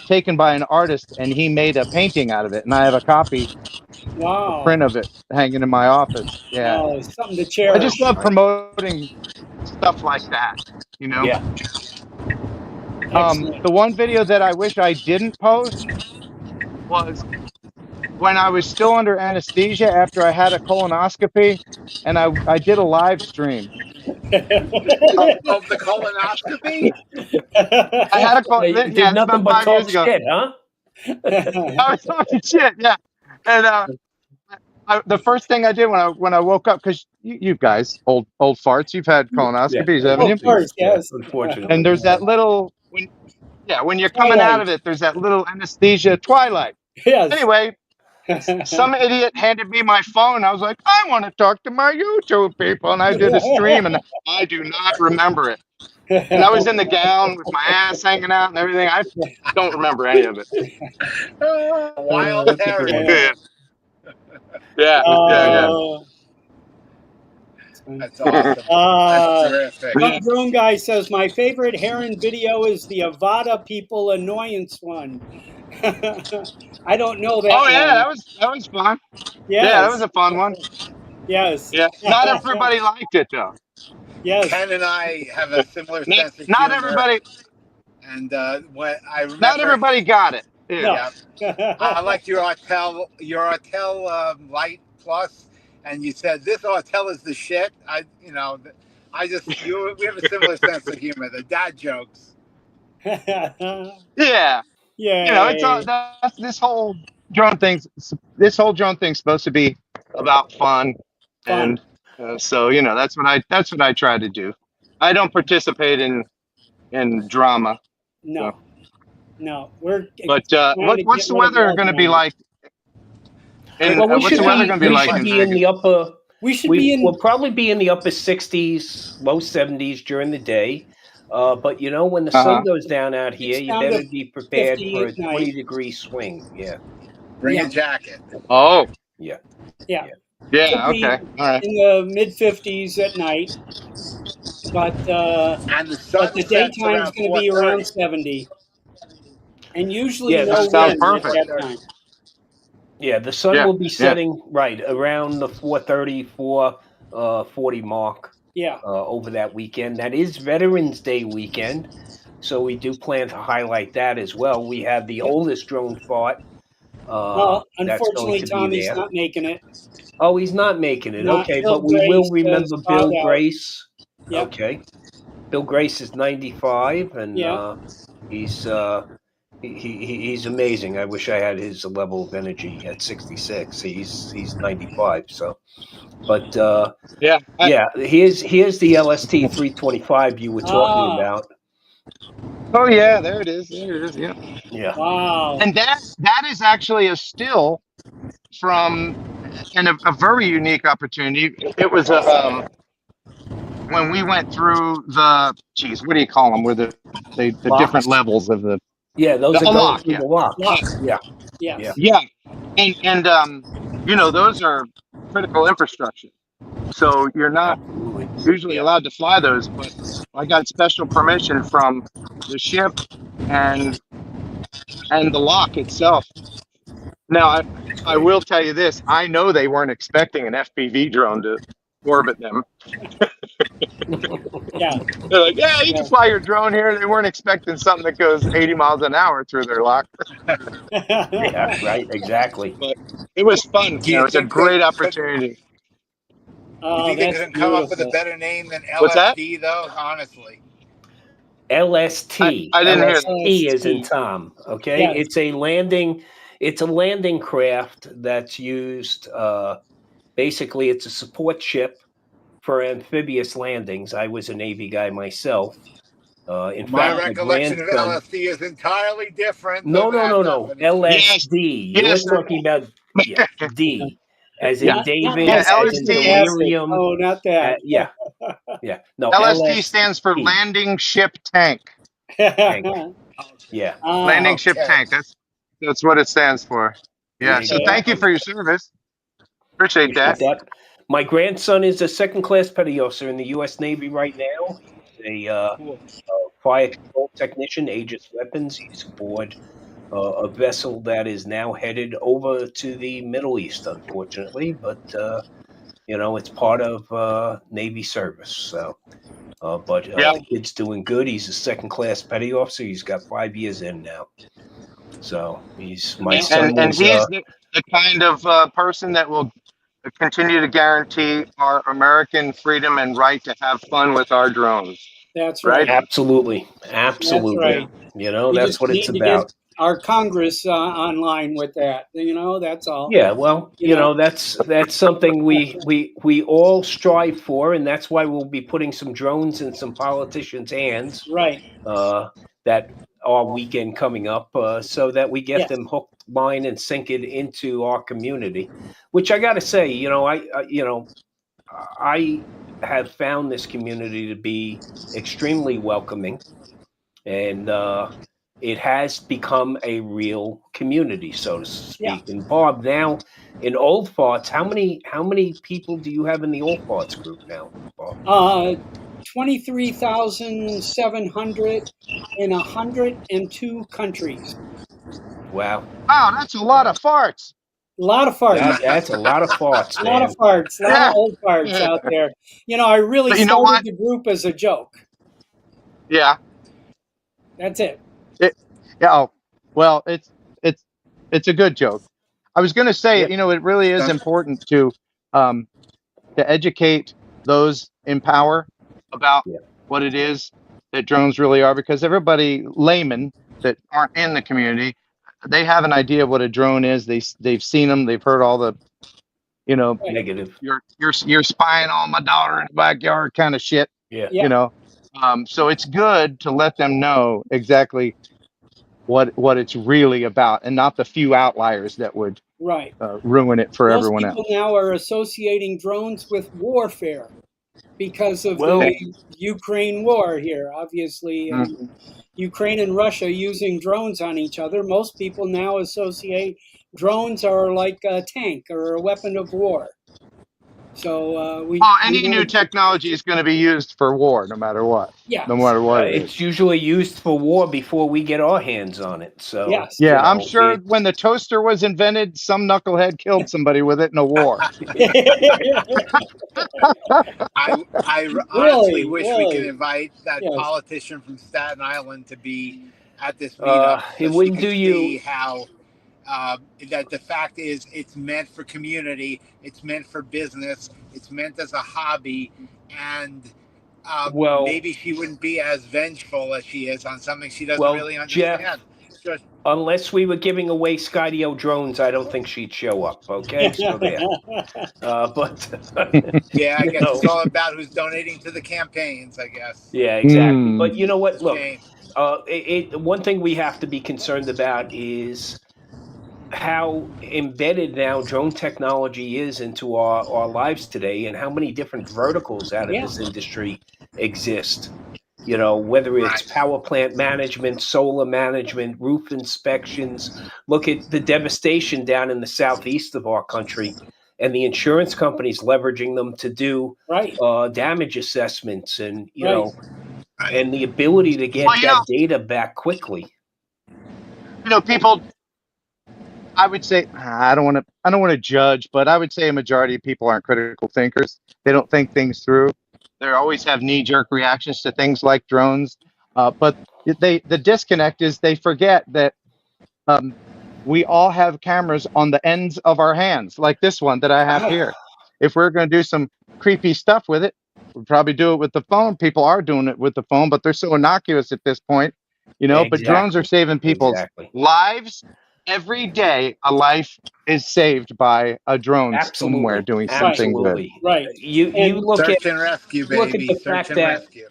taken by an artist, and he made a painting out of it, and I have a copy, a Wow. print of it hanging in my office. Yeah, Oh, something to I cherish. just love promoting stuff like that. Yeah. Excellent. The one video that I wish I didn't post was when I was still under anesthesia after I had a colonoscopy, and I did a live stream. Of the colonoscopy? I had a You yeah, did it's nothing about but 5 years talk ago. shit, huh? I was talking shit, yeah. And the first thing I did when I woke up, because you guys, old farts, you've had Yeah. colonoscopies, haven't Of you? course, Yeah. yes. And Unfortunately. there's that little when you're coming out Twilight. of it, there's that little anesthesia twilight. Yes. Anyway, some idiot handed me my phone. I was like, I want to talk to my YouTube people, and I did a stream, and I do not remember it. And I was in the gown with my ass hanging out and everything. I don't remember any of it. Wild That's a good one. Harry. Yeah. That's awesome. That's terrific. Punk Drone Guy says, my favorite Heron video is the Avada people annoyance one. I don't know that Oh yeah, one. that was fun. Yes. Yeah, that was a fun one. Yes. Yeah, not everybody liked it though. Yes. Ken and I have a similar Not, sense of not humor. everybody. And what I remember. Not everybody got it. No. Yeah. I liked your Autel Light Plus, and you said this Autel is the shit. We have a similar sense of humor. The dad jokes. Yeah. Yeah. It's that's this whole drone thing's supposed to be about fun. And so that's what I try to do. I don't participate in drama. No. So. No. We're But what's the weather going to be like? Well, What's the weather going to be like in be in Vegas? the upper. We'll probably be in the upper 60s, low 70s during the day. But when the sun goes down out here, you better be prepared for a 20-degree swing. Yeah. Bring a jacket. Oh. Yeah. Yeah. Yeah. Okay. All right. In the mid-50s at night, but the daytime is going to be around 70, and usually no that sounds wind perfect. at that time. Yeah, the sun will be setting right around the 4:30, 4:40 mark. Yeah. Over that weekend. That is Veterans Day weekend, so we do plan to highlight that as well. We have the oldest drone fart. Unfortunately, Tommy's not making it. Oh, he's not making it. Okay, Bill but we will Grace remember has Bill bowed out. Grace. Yep. Okay, Bill Grace is 95, and he's He's amazing. I wish I had his level of energy at 66. He's 95. So, but Yeah. yeah, here's the LST 325 you were talking Ah, about. Oh yeah, there it is. There it is. Yeah. Yeah. wow. And that is actually a still from and a very unique opportunity. It was a when we went through the geez, what do you call them? Where the different Locks. levels of the Yeah, those are a going lock, through yeah. the locks. Lock. Yeah. Yeah. Yes. Yeah. And you know, those are critical infrastructure. So you're not Absolutely. usually Yeah. allowed to fly those, but I got special permission from the ship and the lock itself. Now It's I great. will tell you this, I know they weren't expecting an FPV drone to orbit them. Yeah. They're like, yeah, you can Yeah. fly your drone here. They weren't expecting something that goes 80 miles an hour through their lock. Yeah. Right. Exactly. But it was fun. Do You know, you it's a think they great could? opportunity. You Oh, think they that's couldn't come up with a beautiful. better name than What's that? LSD though? Honestly, LST. I didn't hear that. LST is in LST. Tom. Okay, Yes. it's a landing. It's a landing craft that's used. Basically, it's a support ship for amphibious landings. I was a Navy guy myself. In my fact, my recollection of grandson. LSD is entirely different No, than no, that no, no. definition. Yes, LSD. You're yes, talking about D, as in yeah, Not David, yeah. as in citric LST acid. delirium. Oh, not that. Yeah, yeah. No, LST stands for LST landing ship tank. tank. Yeah. Landing Ah, ship Okay. tank. That's what it stands for. Yeah. There So you okay. go. thank you for your service. Appreciate Appreciate that. that. My grandson is a second-class petty officer in the U.S. Navy right now. He's a Cool. fire control technician, Aegis Weapons. He's aboard a vessel that is now headed over to the Middle East, unfortunately, but it's part of Navy service. So, but Yeah. the kid's doing good. He's a second-class petty officer. He's got 5 years in now. So my Yeah. son And was he is the kind of person that will continue to guarantee our American freedom and right to have fun with our drones. That's Right? right. absolutely, That's absolutely. right. We That's just what it's need to get about. our Congress online with that. That's all. Yeah, well, You know. that's something we all strive for, and that's why we'll be putting some drones in some politicians' hands Right. that our weekend coming up, so that we get Yes. them hook, line, and sink it into our community. Which I got to say, I have found this community to be extremely welcoming, and it has become a real community, so to Yeah. speak. And Bob, now in Old Farts, how many people do you have in the Old Farts group now, Bob? 23,700 in 102 countries. Wow, Wow, that's a lot of farts. A lot of farts. that's a lot of farts, A lot of man. farts. A lot of Yeah. old farts out there. I really But you know started what? the group as a joke. Yeah. That's it. It, yeah. Oh, well, it's a good joke. I was going to say, Yeah, it really is important um, to educate those in power about yeah. what it is that drones really are, because everybody laymen that aren't in the community, they have an idea of what a drone is. They've seen them. They've heard all the, Right. Negative. you're spying on my daughter in the backyard kind of shit. Yeah. Yeah. So it's good to let them know exactly what it's really about, and not the few outliers that would Right. ruin it for Most everyone people else. now are associating drones with warfare because of Well, the Ukraine war here, obviously, Mm. and Ukraine and Russia using drones on each other. Most people now associate drones are like a tank or a weapon of war. So we Well, any new want to, technology is going to be used for war, no matter what. yes, No matter what it it's is. usually used for war before we get our hands on it. So yes. Yeah, I'm sure when the toaster was invented, some knucklehead killed somebody with it in a war. I honestly Really, wish we could really, invite that yes, politician from Staten Island to be at this meetup it so she wouldn't could do see you. how that the fact is it's meant for community, it's meant for business, it's meant as a hobby, and Well, maybe she wouldn't be as vengeful as she is on something she doesn't well, really Jeff, understand. Unless we were giving away Skydio drones, I don't think she'd show up. Okay, so there. But Yeah, I you guess know, it's all about who's donating to the campaigns, I guess. yeah, exactly. Mm. But you know what? It's a Look, shame. one thing we have to be concerned about is how embedded now drone technology is into our lives today, and how many different verticals out of Yeah. this industry exist. You know, whether it's Right. power plant management, solar management, roof inspections. Look at the devastation down in the southeast of our country, and the insurance companies leveraging them to do Right. damage assessments, and Right. and the ability to get Well, that data back quickly. people. I would say I don't want to judge, but I would say a majority of people aren't critical thinkers. They don't think things through. They always have knee-jerk reactions to things like drones. But the disconnect is they forget that um, we all have cameras on the ends of our hands, like this one that I have here. If we're going to do some creepy stuff with it, we'll probably do it with the phone. People are doing it with the phone, but they're so innocuous at this point, But drones are Exactly. saving people's Exactly. lives. Every day, a life is saved by a drone somewhere Absolutely. doing something good. Absolutely. Right. You And look at Search and rescue, look at baby. the Search fact and that rescue.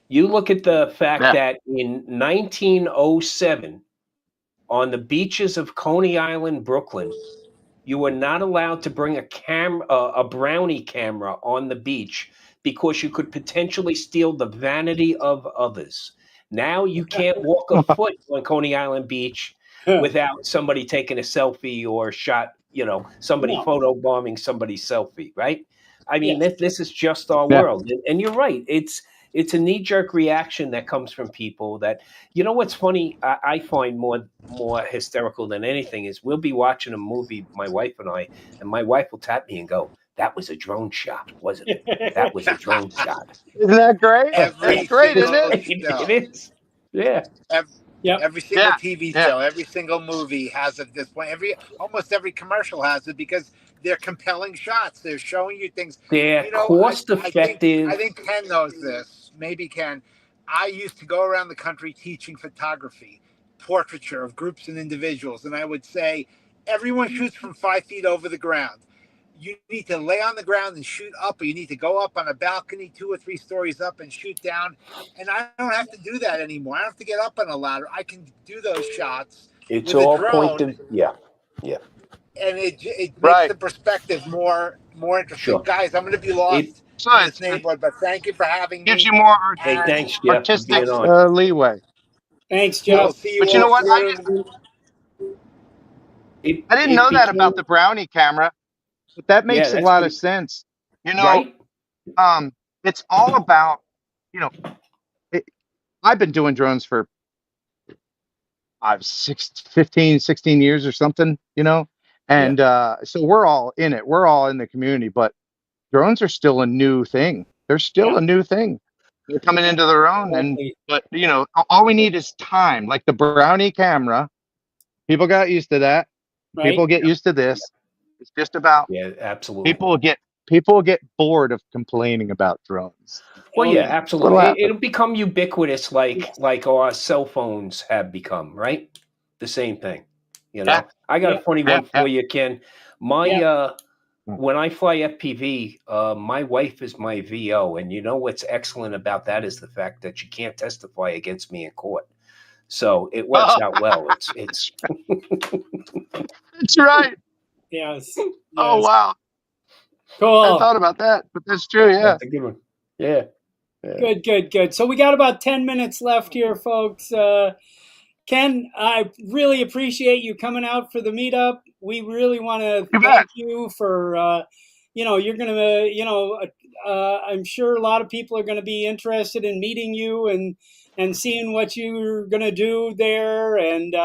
you look at the fact Yeah. that in 1907, on the beaches of Coney Island, Brooklyn, you were not allowed to bring a brownie camera on the beach because you could potentially steal the vanity of others. Now you can't walk a foot on Coney Island Beach without somebody taking a selfie or somebody No. photobombing somebody's selfie, right? I mean, Yes. this is just our Yeah. world. And you're right. It's a knee-jerk reaction that comes from people that, what's funny, I find more hysterical than anything is we'll be watching a movie, my wife and I, and my wife will tap me and go, "That was a drone shot, wasn't it? That was a drone shot." Isn't that great? That's Every great, isn't single it? It show. is. Yeah. Yep. Every single Yeah. TV Yeah. show, every single movie has it at this point. Almost every commercial has it because they're compelling shots. They're showing you things. They're I cost think effective. Ken knows this. Maybe Ken. I used to go around the country teaching photography, portraiture of groups and individuals, and I would say everyone shoots from 5 feet over the ground. You need to lay on the ground and shoot up, or you need to go up on a balcony 2 or 3 stories up and shoot down. And I don't have to do that anymore. I don't have to get up on a ladder. I can do those shots It's with a all drone, yeah. and it makes Right. the perspective more interesting. Sure. Guys, I'm going to be It lost So in it this neighborhood, but thank you for having gives me. you more Hey, And thanks, Jeff, for artistic being on. leeway. Thanks, I Jeff. will see you But you all know what? soon. I didn't It know that became about the brownie camera, but that makes a that's lot of pretty sense. right. It's all about, you know, it, I've been doing drones for 15, 16 years or something, and so we're all in it. We're all in the community, but drones are still a new thing. They're still Yeah. a new thing. They're coming into their own, Exactly. but all we need is time. Like the brownie camera, people got used to that. Right. People get used to this. It's just about Yeah, absolutely. people get bored of complaining about drones. Well, Oh yeah, yeah. absolutely. What'll happen? It'll become ubiquitous, like our cell phones have become, right? The same thing. Yeah, I got a Yep. funny yeah, one for you, Ken. My Yep. when I fly FPV, my wife is my VO, and you know what's excellent about that is the fact that she can't testify against me in court. So it works Oh, out well. It's that's right. Yes. Oh Yes. wow, I Cool. thought about that, but that's true. Yeah. that's a good one. Yeah. Yeah. Good. Good. Good. So we got about 10 minutes left here, folks. Ken, I really appreciate you coming out for the meetup. We really want to You bet. thank you for, you're going to, I'm sure a lot of people are going to be interested in meeting you and seeing what you're going to do there. And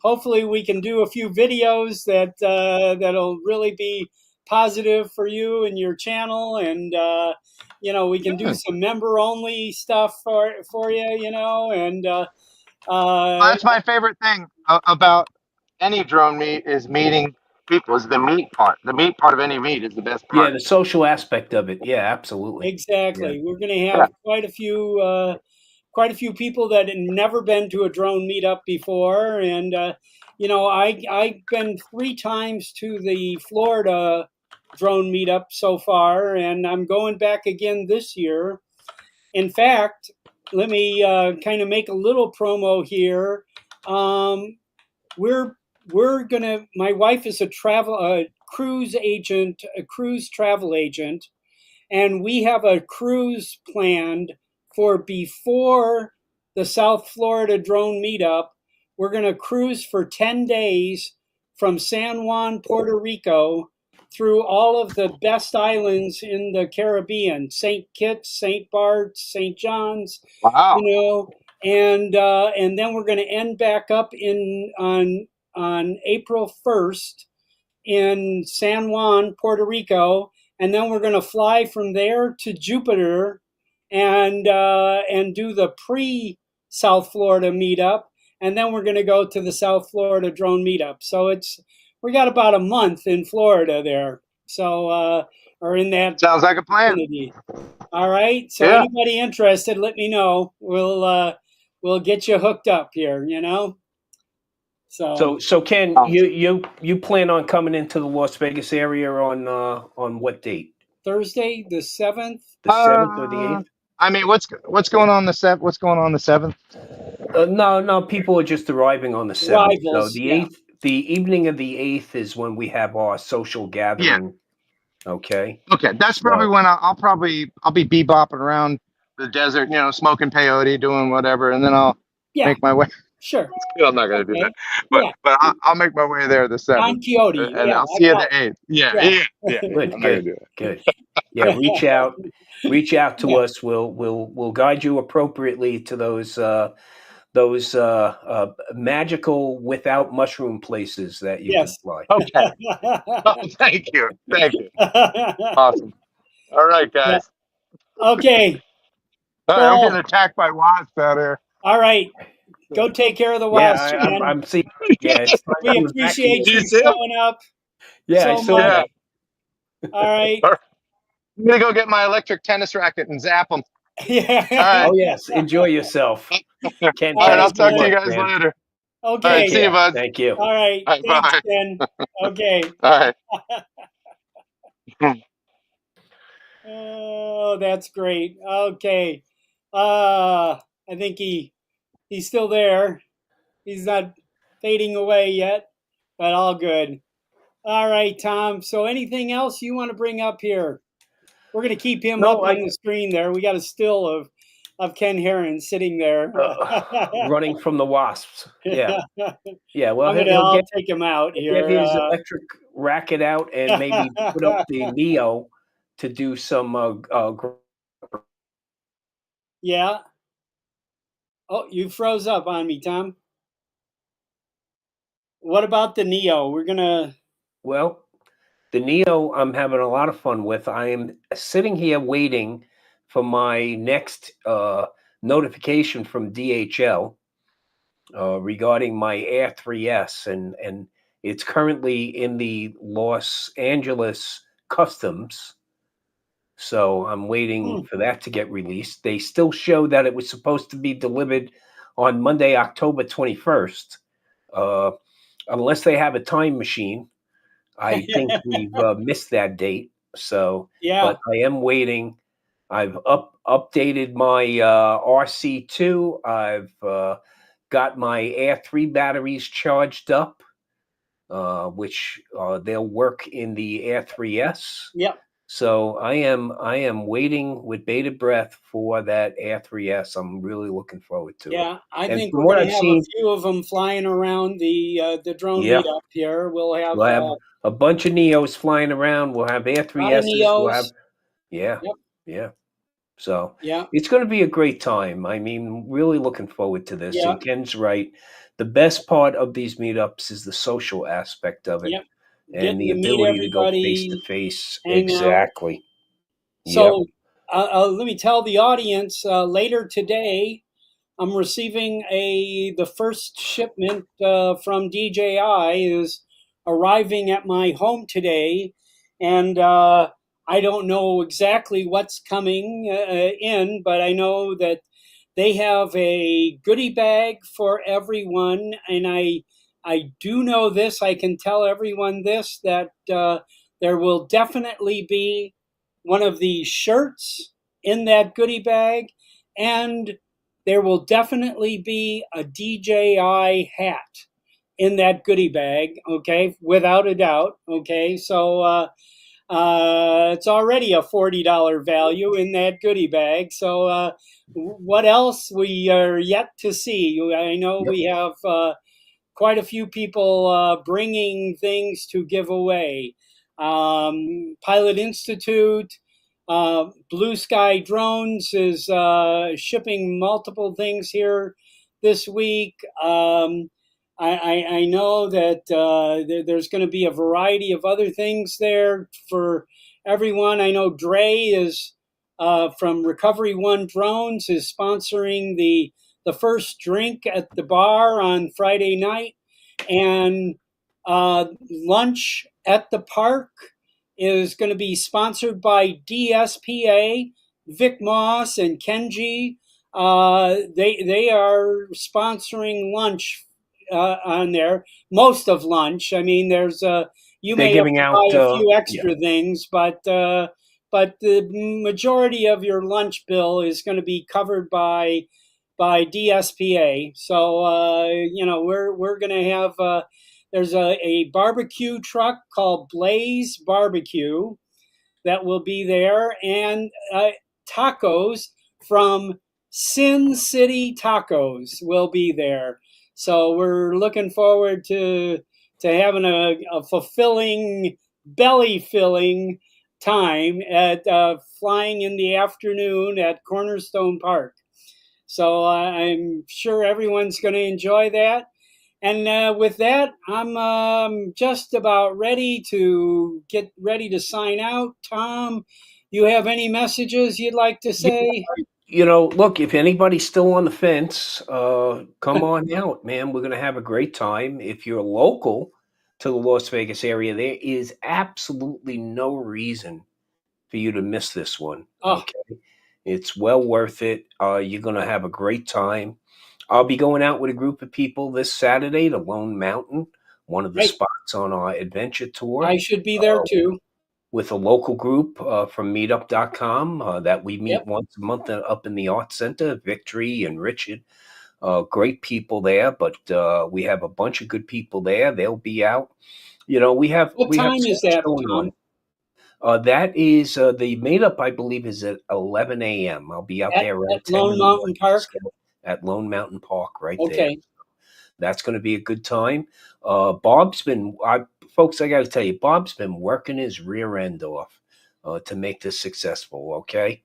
hopefully we can do a few videos that'll really be positive for you and your channel. And, we can do Good. some member only stuff for you, and, Well, that's my favorite thing about any drone meet is meeting people. Is the meet part. The meet part of any meet is the best Yeah, part. the social aspect of it. Yeah, absolutely. Yeah. exactly. We're going to Yeah. have quite a few quite a few people that had never been to a drone meetup before. And, I've been 3 times to the Florida drone meetup so far, and I'm going back again this year. In fact, let me kind of make a little promo here. We're gonna. My wife is a cruise travel agent, and we have a cruise planned for before the South Florida drone meetup. We're going to cruise for 10 days from San Juan, Puerto Rico, through all of the best islands in the Caribbean: St. Kitts, St. Bart's, St. John's, Wow. and then we're going to end back up on April 1st in San Juan, Puerto Rico, and then we're going to fly from there to Jupiter and do the pre South Florida meetup, and then we're going to go to the South Florida drone meetup. So we got about a month in Florida there. So or in that Sounds like a plan. vicinity. All right. So Yeah. anybody interested, let me know. We'll get you hooked up here. So Ken, you plan on coming into the Las Vegas area on what date? Thursday, the 7th. The 7th or the 8th? I mean, what's going on the 7th? What's going on the 7th? No, people are just arriving on the 7th. Arrivals, So the yeah. 8th, the evening of the 8th is when we have our social gathering. Okay. Okay, that's probably when I'll be bebopping around the desert, smoking peyote, doing whatever, and then I'll make my way. Sure. I'm not gonna do that, but I'll make my way there the 7th. Don Quixote, and I'll see you the 8th. Yeah. Good, I'm not gonna do it. good. Yeah, reach out to us. We'll guide you appropriately to those magical without mushroom places that you can fly. Okay. Thank you. Awesome. All right, guys. Okay. All right, I'm getting attacked by wasps out here. All right. Go take care of the wasps. Yeah, I'm seeing. Yeah, we appreciate you showing up. Yeah, so much. that. All right. I'm gonna go get my electric tennis racket and zap them. Yeah. All right. Oh yes, enjoy yourself. Ken, all right, I'll talk to you guys later. Okay. All right, see you, bud. Thank you. All right. All right, thanks, bye. Ken. Okay. All right. Oh, that's great. Okay. I think he's still there. He's not fading away yet, but all good. All right, Tom. So anything else you want to bring up here? We're going to keep him up on the screen there. We got a still of Ken Heron sitting there. Running from the wasps. Yeah. Yeah, well, I'll take him out here. Get his electric racket out and maybe put up the Neo to do some yeah. Oh, you froze up on me, Tom. What about the Neo? Well, the Neo I'm having a lot of fun with. I am sitting here waiting for my next notification from DHL regarding my Air 3S, and it's currently in the Los Angeles Customs. So I'm waiting for that to get released. They still show that it was supposed to be delivered on Monday, October 21st. Unless they have a time machine, I think we've missed that date. So, but I am waiting. I've updated my RC2. I've got my Air 3 batteries charged up, which they'll work in the Air 3S. Yep. So I am waiting with bated breath for that Air 3S. I'm really looking forward to it. Yeah, I think we're going to have a few of them flying around the drone meetup here. We'll have a bunch of Neos flying around. We'll have Air 3Ss. We'll have So it's going to be a great time. I mean, really looking forward to this. And Ken's right. The best part of these meetups is the social aspect of it. Yep. And the ability to go face to face. Exactly. So let me tell the audience, later today, I'm receiving the first shipment from DJI is arriving at my home today. And I don't know exactly what's coming in, but I know that They have a goodie bag for everyone, and I do know this. I can tell everyone this, that there will definitely be one of these shirts in that goodie bag, and there will definitely be a DJI hat in that goodie bag. Okay, without a doubt. Okay, so it's already a $40 value in that goodie bag. So what else we are yet to see? I know Yep. we have quite a few people bringing things to give away. Pilot Institute, Blue Sky Drones is shipping multiple things here this week. I know that there's going to be a variety of other things there for everyone. I know Dre is from Recovery One Drones is sponsoring the first drink at the bar on Friday night, and lunch at the park is going to be sponsored by DSPA, Vic Moss, and Kenji. They are sponsoring lunch on there. Most of lunch. I mean, there's you They're may have giving to out. buy a few Yeah. extra things, but the majority of your lunch bill is going to be covered by DSPA. So we're going to have there's a barbecue truck called Blaze Barbecue that will be there, and tacos from Sin City Tacos will be there. So we're looking forward to having a fulfilling, belly filling time at flying in the afternoon at Cornerstone Park. So I'm sure everyone's going to enjoy that. And with that, I'm just about ready to get ready to sign out. Tom, you have any messages you'd like to say? Look, if anybody's still on the fence, come on out, man. We're going to have a great time. If you're local to the Las Vegas area, there is absolutely no reason for you to miss this one. Oh, Okay. It's well worth it. You're going to have a great time. I'll be going out with a group of people this Saturday to Lone Mountain, one of the great. spots on our adventure tour, I should be there too. with a local group from meetup.com that we meet Yep. once a month up in the Arts Center, Victory and Richard. Great people there, but we have a bunch of good people there. They'll be out. We have What so time is much that, going Tom? on. That is the meetup, I believe, is at 11 a.m. I'll be out there around At 10 Lone in the Mountain morning. Park? At Lone Mountain Park, right there. Okay. That's going to be a good time. Folks, I got to tell you, Bob's been working his rear end off to make this successful. Okay.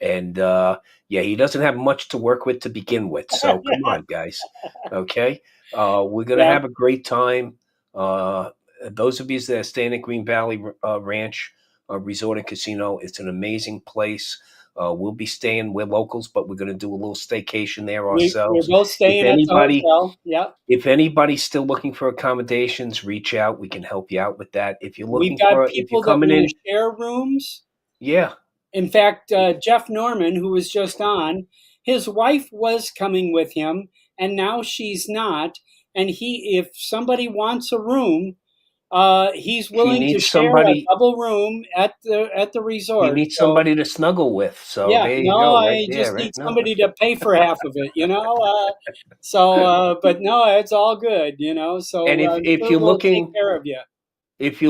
And he doesn't have much to work with to begin with. So come on, guys. Okay. We're going to Yeah. have a great time. Those of you that are staying at Green Valley Ranch Resort and Casino, it's an amazing place. We'll be staying. We're locals, but we're going to do a little staycation there We're ourselves. both staying at the hotel. Yeah. If anybody's still looking for accommodations, reach out. We can help you out with that. If you're We've looking got if you're people that coming want in, to share rooms. yeah, In fact, Jeff Norman, who was just on, his wife was coming with him, and now she's not. And if somebody wants a room, he's he willing to needs share a somebody. double room at the He resort. needs So somebody to snuggle with. So yeah, there you no, go, right I there, just right? need No. somebody to pay for half of it, but no, it's all good, So And I'm if sure you're we'll take looking, care of you. if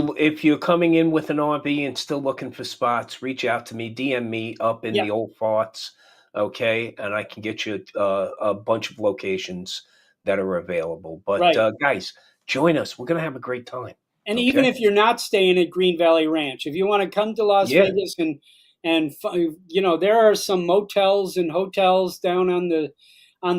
you're coming in with an RV and still looking for spots, reach out to me, DM me up in Yeah, the old farts, okay, and I can get you a bunch of locations that are available. But right. guys, join us. We're gonna have a great time. And even Okay. if you're not staying at Green Valley Ranch, if you want to come to Las Yeah. Vegas and there are some motels and hotels down on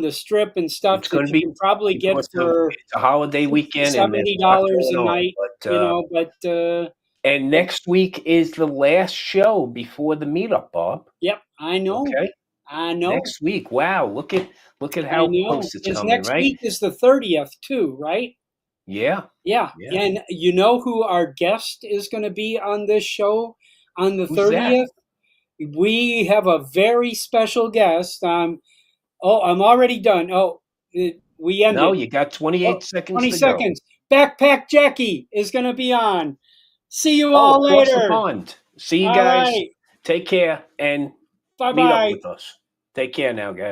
the strip and stuff It's that going to you be can probably get because for it's a holiday $60, weekend and there's a lot $70 a going on. night, And but next week is the last show before the meetup, Bob. yep, I know. Okay. I know. Next week. Wow. Look at I how know. close it's Because coming, next right? week is the 30th too, right? Yeah. Yeah. Yeah. And you know who our guest is going to be on this show on the Who's that? 30th? We have a very special guest. Oh, I'm already done. Oh, we ended. No, you got 28 seconds 20 to seconds. Backpack Jackie is going to be on. See you go. all Across the later. pond. See you All guys. right. Take care and meet up Bye-bye. with us. Take care now, guys.